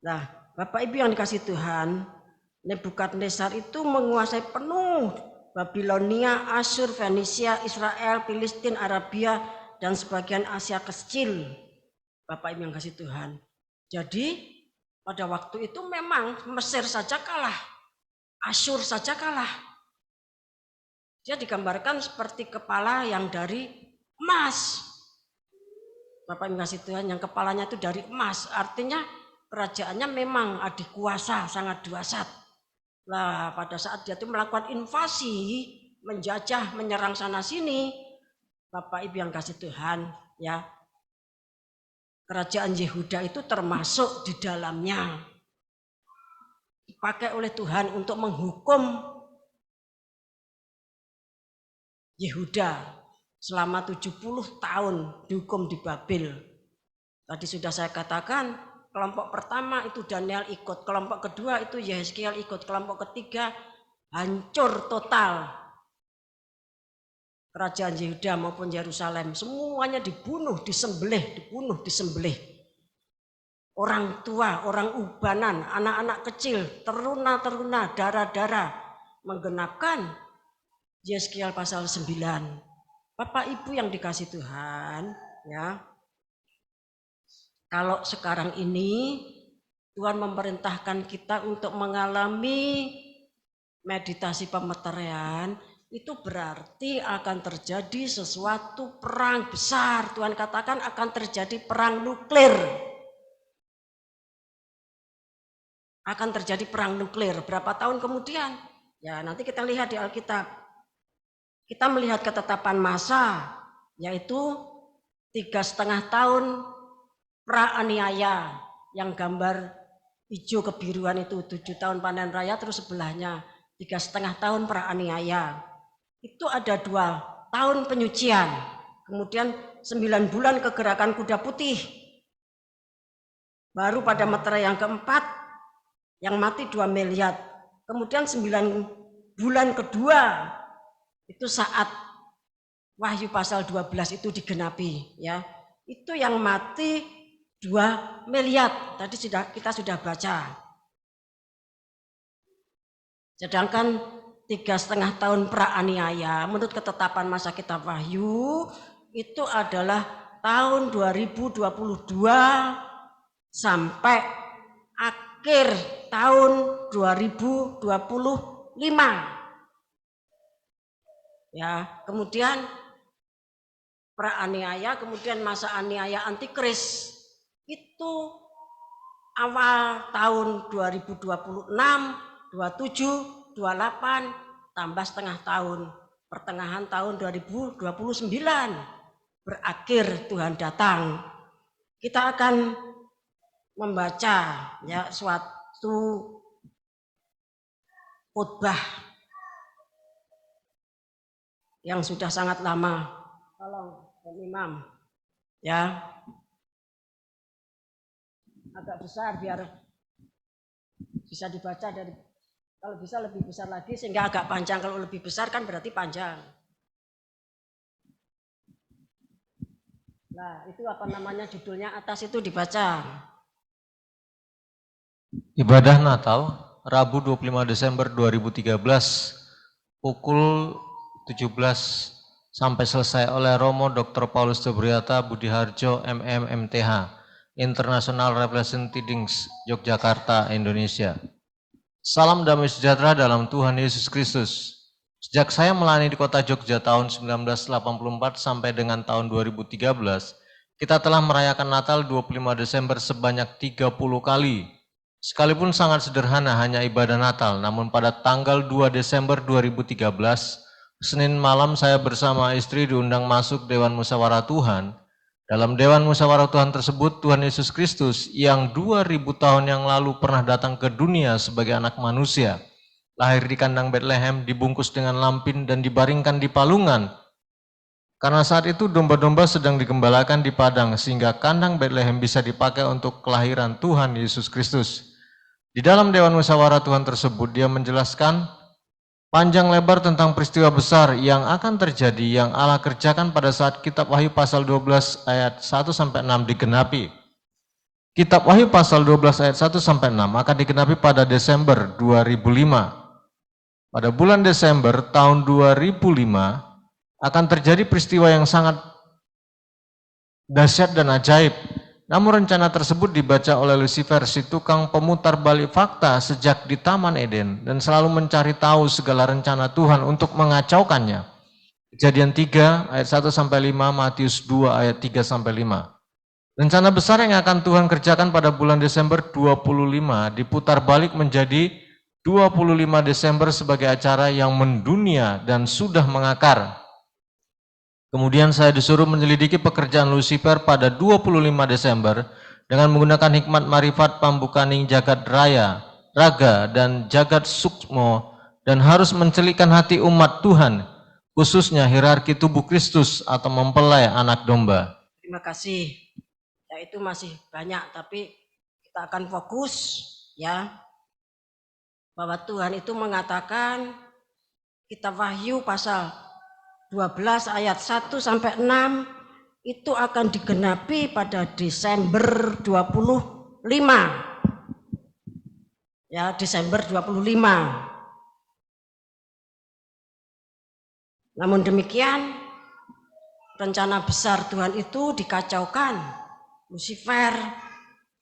Nah, Bapak Ibu yang dikasih Tuhan, Nebukadnezar itu menguasai penuh Babilonia, Asyur, Fenisia, Israel, Filistin, Arabia, dan sebagian Asia Kecil. Bapak Ibu yang kasih Tuhan. Jadi pada waktu itu memang Mesir saja kalah, Asyur saja kalah. Dia digambarkan seperti kepala yang dari emas. Bapak Ibu yang kasih Tuhan, yang kepalanya itu dari emas, artinya kerajaannya memang adikuasa, sangat dahsyat. Lah pada saat dia itu melakukan invasi, menjajah, menyerang sana sini, Bapak Ibu yang kasih Tuhan, ya, kerajaan Yehuda itu termasuk di dalamnya. Dipakai oleh Tuhan untuk menghukum Yehuda selama 70 tahun dihukum di Babel. Tadi sudah saya katakan, kelompok pertama itu Daniel ikut, kelompok kedua itu Yehezkiel ikut, kelompok ketiga hancur total. Kerajaan Yehuda maupun Yerusalem semuanya dibunuh, disembelih. Orang tua, orang ubanan, anak-anak kecil, teruna-teruna, darah-darah menggenapkan Yehezkiel pasal 9. Bapak Ibu yang dikasih Tuhan, ya. Kalau sekarang ini Tuhan memerintahkan kita untuk mengalami meditasi pemeterian, itu berarti akan terjadi sesuatu perang besar. Tuhan katakan akan terjadi perang nuklir. Akan terjadi perang nuklir. Berapa tahun kemudian? Ya nanti kita lihat di Alkitab. Kita melihat ketetapan masa, yaitu 3,5 tahun praaniaya, yang gambar hijau kebiruan itu 7 tahun panen raya, terus sebelahnya 3,5 tahun praaniaya. Itu ada 2 tahun penyucian, kemudian 9 bulan kegerakan kuda putih. Baru pada meterai yang keempat, yang mati 2 miliar. Kemudian 9 bulan kedua, itu saat Wahyu pasal 12 itu digenapi, ya. Itu yang mati 2 miliar. Tadi kita sudah baca. Sedangkan 3,5 tahun praaniaya menurut ketetapan masa kitab Wahyu itu adalah tahun 2022 sampai akhir tahun 2025. Ya, kemudian praaniaya, kemudian masa aniaya antikris itu awal tahun 2026, 27, 28 tambah setengah tahun, pertengahan tahun 2029 berakhir Tuhan datang. Kita akan membaca ya suatu khotbah yang sudah sangat lama. Tolong, Imam, ya, agak besar biar bisa dibaca dari, kalau bisa lebih besar lagi sehingga agak panjang. Kalau lebih besar kan berarti panjang. Nah, itu apa namanya judulnya atas itu dibaca. Ibadah Natal, Rabu 25 Desember 2013, pukul 17 sampai selesai oleh Romo Dr. Paulus Tebriata Budiharjo MM MTH, International Revelation Tidings, Yogyakarta, Indonesia. Salam damai sejahtera dalam Tuhan Yesus Kristus. Sejak saya melayani di kota Jogja tahun 1984 sampai dengan tahun 2013, kita telah merayakan Natal 25 Desember sebanyak 30 kali. Sekalipun sangat sederhana hanya ibadah Natal, namun pada tanggal 2 Desember 2013, Senin malam saya bersama istri diundang masuk Dewan Musyawarah Tuhan. Dalam Dewan Musyawarah Tuhan tersebut, Tuhan Yesus Kristus yang 2000 tahun yang lalu pernah datang ke dunia sebagai anak manusia, lahir di kandang Bethlehem, dibungkus dengan lampin dan dibaringkan di palungan. Karena saat itu domba-domba sedang digembalakan di padang, sehingga kandang Bethlehem bisa dipakai untuk kelahiran Tuhan Yesus Kristus. Di dalam Dewan Musyawarah Tuhan tersebut, dia menjelaskan panjang lebar tentang peristiwa besar yang akan terjadi yang Allah kerjakan pada saat Kitab Wahyu pasal 12 ayat 1-6 digenapi. Kitab Wahyu pasal 12 ayat 1-6 akan digenapi pada Desember 2005. Pada bulan Desember tahun 2005 akan terjadi peristiwa yang sangat dahsyat dan ajaib. Namun rencana tersebut dibaca oleh Lucifer, si tukang pemutar balik fakta sejak di Taman Eden dan selalu mencari tahu segala rencana Tuhan untuk mengacaukannya. Kejadian 3 ayat 1-5, Matius 2 ayat 3-5. Rencana besar yang akan Tuhan kerjakan pada bulan Desember 25 diputar balik menjadi 25 Desember sebagai acara yang mendunia dan sudah mengakar. Kemudian saya disuruh menyelidiki pekerjaan Lucifer pada 25 Desember dengan menggunakan hikmat marifat pambukaning jagat raya, raga, dan jagat sukmo, dan harus mencelikkan hati umat Tuhan, khususnya hierarki tubuh Kristus atau mempelai anak domba. Terima kasih. Ya, itu masih banyak, tapi kita akan fokus ya bahwa Tuhan itu mengatakan Kitab Wahyu pasal 12 ayat 1-6 itu akan digenapi pada Desember 25. Ya, Desember 25. Namun demikian, rencana besar Tuhan itu dikacaukan Lucifer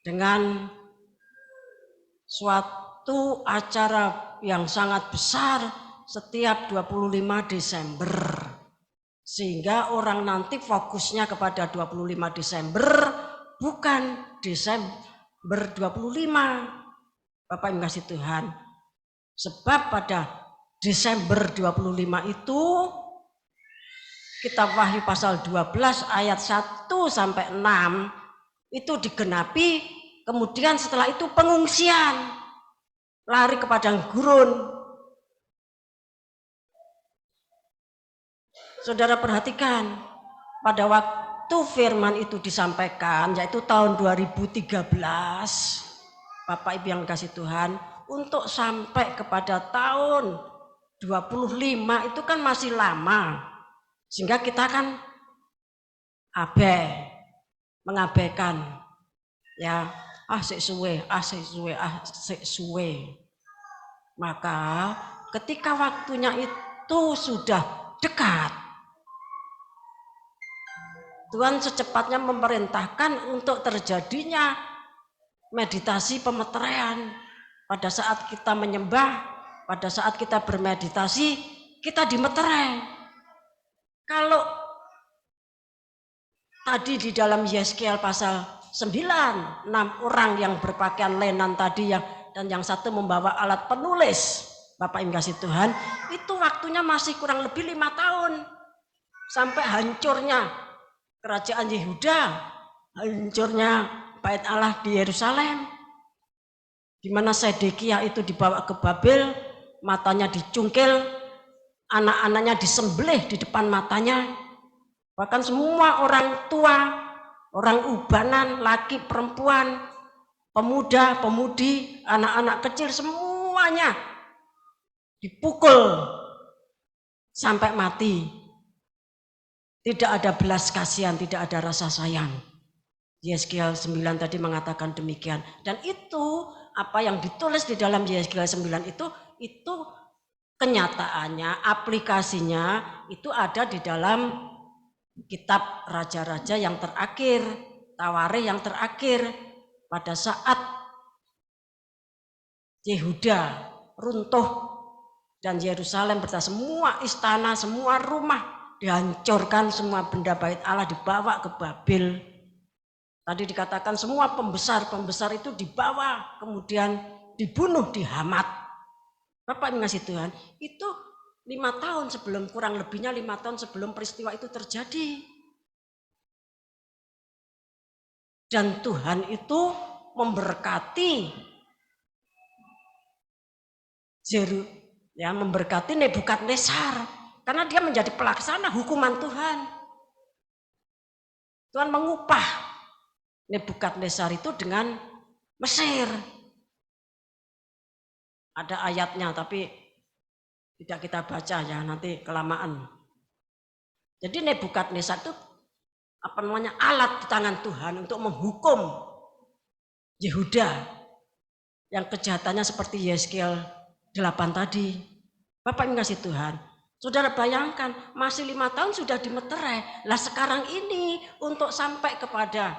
dengan suatu acara yang sangat besar setiap 25 Desember. Sehingga orang nanti fokusnya kepada 25 Desember, bukan Desember 25. Bapak yang kasih Tuhan. Sebab pada Desember 25 itu Kitab Wahyu pasal 12 ayat 1-6 itu digenapi, kemudian setelah itu pengungsian, lari ke padang gurun. Saudara perhatikan, pada waktu firman itu disampaikan, yaitu tahun 2013, Bapak Ibu yang kasih Tuhan, untuk sampai kepada tahun 25 itu kan masih lama, sehingga kita kan mengabaikan, ya, sik suwe. Maka ketika waktunya itu sudah dekat, Tuhan secepatnya memerintahkan untuk terjadinya meditasi pemeteraian. Pada saat kita menyembah, pada saat kita bermeditasi, kita dimeterai. Kalau tadi di dalam Yeskiel pasal 9, 6 orang yang berpakaian lenan tadi dan yang satu membawa alat penulis, Bapak yang kasih Tuhan, itu waktunya masih kurang lebih 5 tahun sampai hancurnya kerajaan Yehuda, hancurnya bait Allah di Yerusalem, di mana Sedekia itu dibawa ke Babel, matanya dicungkil, anak-anaknya disembelih di depan matanya. Bahkan semua orang tua, orang ubanan, laki, perempuan, pemuda, pemudi, anak-anak kecil semuanya dipukul sampai mati. Tidak ada belas kasihan, tidak ada rasa sayang. Yeskiel 9 tadi mengatakan demikian. Dan itu apa yang ditulis di dalam Yeskiel 9 itu kenyataannya, aplikasinya itu ada di dalam kitab raja-raja yang terakhir, Tawarikh yang terakhir, pada saat Yehuda runtuh dan Yerusalem berta semua istana, semua rumah dihancurkan, semua benda bait Allah dibawa ke Babel. Tadi dikatakan semua pembesar itu dibawa, kemudian dibunuh di Hamat. Bapak mengasihi Tuhan, itu 5 tahun sebelum, kurang lebihnya 5 tahun sebelum peristiwa itu terjadi. Dan Tuhan itu memberkati memberkati Nebukadnezar karena dia menjadi pelaksana hukuman Tuhan. Tuhan mengupah Nebukadnezar itu dengan Mesir. Ada ayatnya tapi tidak kita baca ya, nanti kelamaan. Jadi Nebukadnezar itu alat di tangan Tuhan untuk menghukum Yehuda yang kejahatannya seperti Yeskiel 8 tadi. Bapak mengasihi Tuhan, saudara bayangkan masih 5 tahun sudah dimeterai. Lah sekarang ini untuk sampai kepada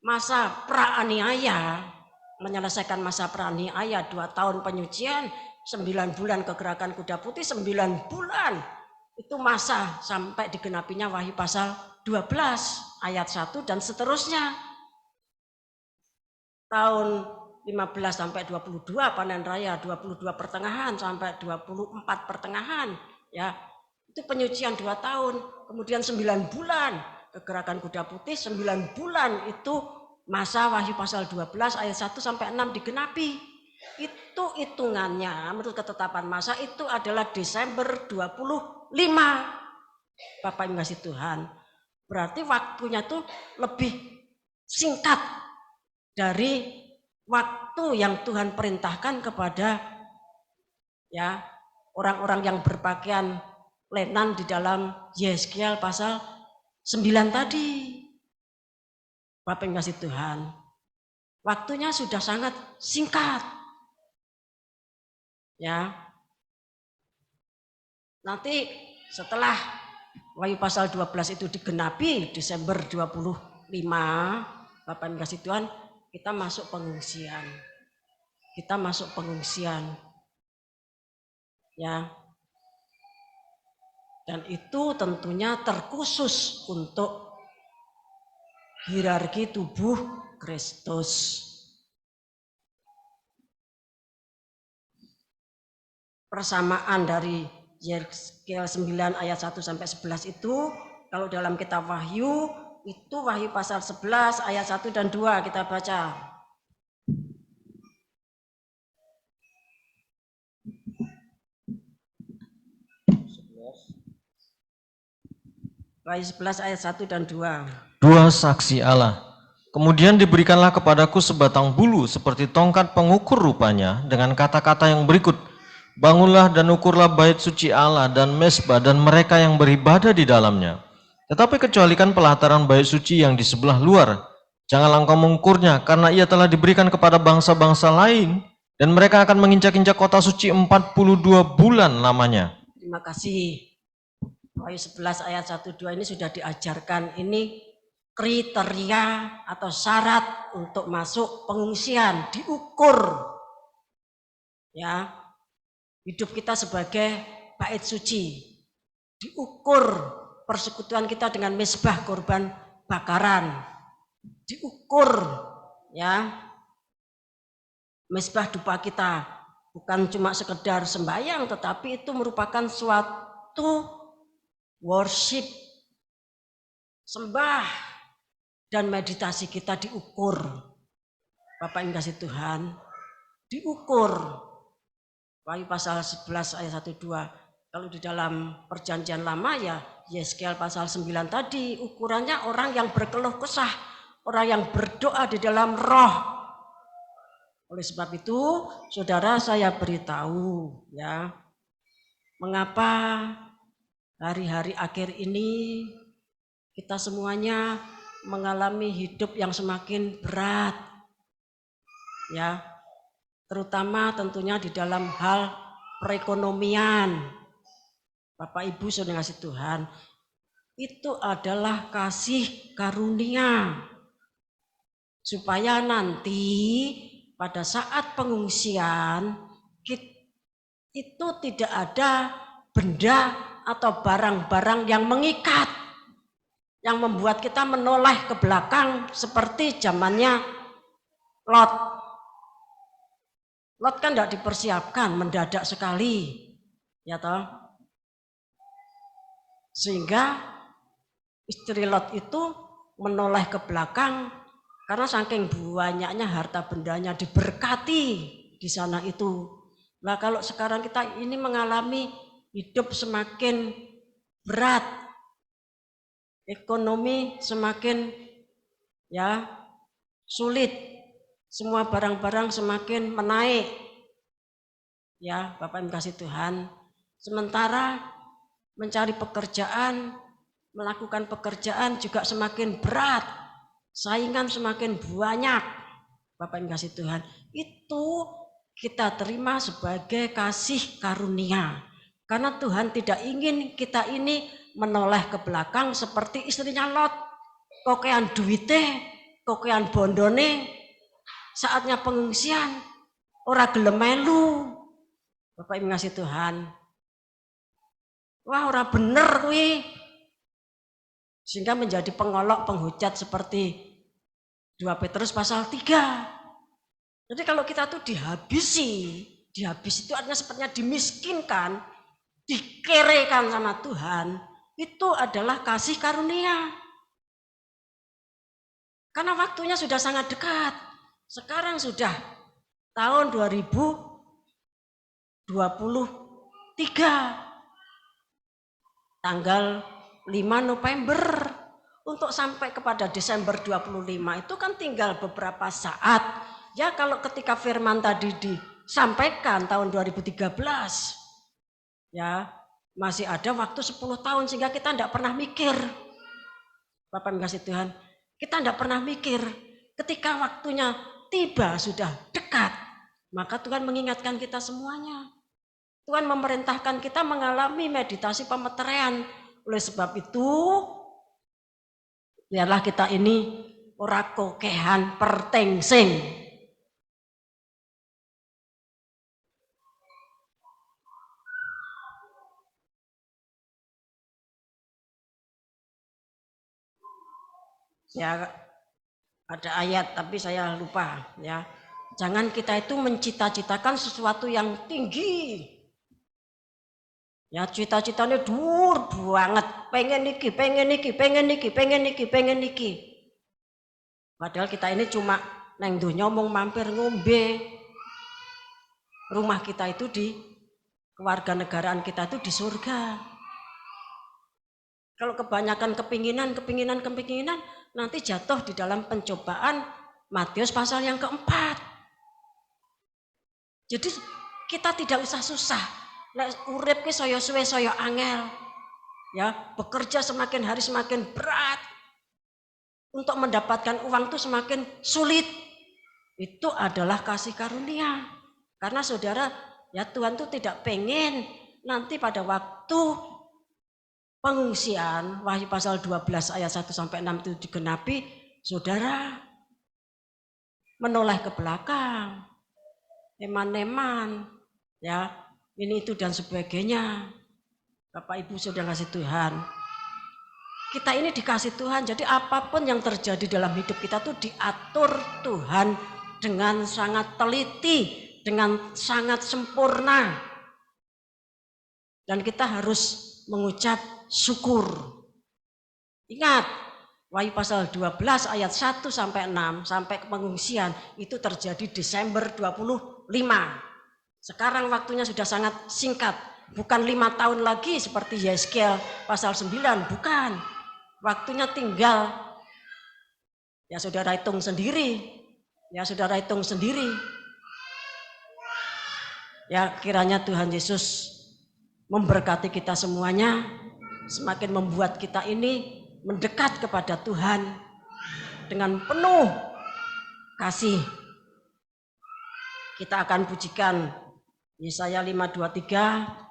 masa praaniaya, menyelesaikan masa praaniaya 2 tahun penyucian, 9 bulan kegerakan kuda putih, 9 bulan itu masa sampai digenapinya Wahyu pasal 12 ayat 1 dan seterusnya. Tahun 15 sampai 22 panen raya, 22 pertengahan sampai 24 pertengahan, ya. Itu penyucian 2 tahun, kemudian 9 bulan kegerakan kuda putih, 9 bulan itu masa Wahyu pasal 12 ayat 1 sampai 6 digenapi. Itu hitungannya menurut ketetapan masa itu adalah Desember 25. Bapak yang kasih Tuhan. Berarti waktunya tuh lebih singkat dari waktu yang Tuhan perintahkan kepada ya orang-orang yang berpakaian lenan di dalam Yeskiel pasal 9 tadi. Bapak yang kasih Tuhan. Waktunya sudah sangat singkat. Ya. Nanti setelah Wahyu pasal 12 itu digenapi Desember 25, Bapak yang kasih Tuhan, kita masuk pengungsian. Kita masuk pengungsian. Ya. Dan itu tentunya terkhusus untuk hierarki tubuh Kristus. Persamaan dari Yeskiel 9 ayat 1 sampai 11 itu kalau dalam kitab Wahyu itu Wahyu pasal 11 ayat 1 dan 2 kita baca. Wahyu 11 ayat 1 dan 2. 2 saksi Allah. Kemudian diberikanlah kepadaku sebatang bulu seperti tongkat pengukur rupanya dengan kata-kata yang berikut. Bangunlah dan ukurlah bait suci Allah dan mezbah dan mereka yang beribadah di dalamnya. Tetapi kecualikan pelataran bait suci yang di sebelah luar. Janganlah engkau mengukurnya karena ia telah diberikan kepada bangsa-bangsa lain dan mereka akan menginjak-injak kota suci 42 bulan lamanya. Terima kasih. Wahyu 11 ayat 1 2 ini sudah diajarkan, ini kriteria atau syarat untuk masuk pengungsian, diukur. Ya. Hidup kita sebagai bait suci, diukur persekutuan kita dengan mezbah korban bakaran, diukur ya mezbah dupa kita, bukan cuma sekedar sembahyang tetapi itu merupakan suatu worship, sembah dan meditasi kita diukur. Bapak yang kasih Tuhan, diukur. Wahyu pasal 11 ayat 1 2. Kalau di dalam perjanjian lama ya Yeskiel pasal 9 tadi ukurannya orang yang berkeluh kesah, orang yang berdoa di dalam roh. Oleh sebab itu, saudara saya beritahu ya, mengapa hari-hari akhir ini kita semuanya mengalami hidup yang semakin berat. Ya, terutama tentunya di dalam hal perekonomian. Bapak Ibu saudara kasih Tuhan, itu adalah kasih karunia. Supaya nanti pada saat pengungsian itu tidak ada benda atau barang-barang yang mengikat, yang membuat kita menoleh ke belakang seperti zamannya Lot. Lot kan tidak dipersiapkan, mendadak sekali, ya toh. Sehingga istri Lot itu menoleh ke belakang karena saking banyaknya harta bendanya diberkati di sana itu. Nah kalau sekarang kita ini mengalami hidup semakin berat, ekonomi semakin ya sulit, semua barang-barang semakin menaik. Ya, Bapak Ibu kasih Tuhan. Sementara mencari pekerjaan, melakukan pekerjaan juga semakin berat. Saingan semakin banyak. Bapak Ibu kasih Tuhan. Itu kita terima sebagai kasih karunia. Karena Tuhan tidak ingin kita ini menoleh ke belakang seperti istrinya Lot. Kokean duite, kokean bondone, saatnya pengungsian, ora gelem melu. Bapak Ibu ngasih Tuhan. Wah, ora bener kuwi. Sehingga menjadi pengolok penghujat seperti 2 Petrus pasal 3. Jadi kalau kita tuh dihabisi itu artinya sepertinya dimiskinkan, dikerekan sama Tuhan, itu adalah kasih karunia. Karena waktunya sudah sangat dekat. Sekarang sudah tahun 2023. Tanggal 5 November. Untuk sampai kepada Desember 25 itu kan tinggal beberapa saat. Ya kalau ketika firman tadi disampaikan tahun 2013. Ya masih ada waktu 10 tahun sehingga kita tidak pernah mikir. Bapak kasih Tuhan. Kita tidak pernah mikir ketika waktunya tiba sudah dekat, maka Tuhan mengingatkan kita semuanya. Tuhan memerintahkan kita mengalami meditasi pemeteraian. Oleh sebab itu, biarlah kita ini ora kokehan pertengsing. Ya ada ayat tapi saya lupa ya. Jangan kita itu mencita-citakan sesuatu yang tinggi. Ya cita-citanya dur banget, pengen niki. Padahal kita ini cuma neng donya mung mampir ngombe. Rumah kita itu di kewarganegaraan kita itu di surga. Kalau kebanyakan kepinginan, nanti jatuh di dalam pencobaan Matius pasal yang keempat. Jadi kita tidak usah susah. Nek urip ki saya suwe saya angel. Ya, bekerja semakin hari semakin berat. Untuk mendapatkan uang itu semakin sulit. Itu adalah kasih karunia. Karena saudara, ya Tuhan itu tidak pengen nanti pada waktu pengungsian, Wahyu pasal 12 ayat 1 sampai 6 itu digenapi, saudara menoleh ke belakang, eman-eman, ya ini itu dan sebagainya. Bapak Ibu saudara kasih Tuhan, kita ini dikasih Tuhan, jadi apapun yang terjadi dalam hidup kita tuh diatur Tuhan dengan sangat teliti, dengan sangat sempurna, dan kita harus mengucap syukur. Ingat, Wahyu pasal 12 ayat 1 sampai 6 sampai ke pengungsian itu terjadi Desember 25. Sekarang waktunya sudah sangat singkat. Bukan 5 tahun lagi seperti Yeskiel pasal 9, bukan. Waktunya tinggal. Ya saudara hitung sendiri. Ya kiranya Tuhan Yesus memberkati kita semuanya, semakin membuat kita ini mendekat kepada Tuhan dengan penuh kasih. Kita akan pujikan Yesaya 5:23.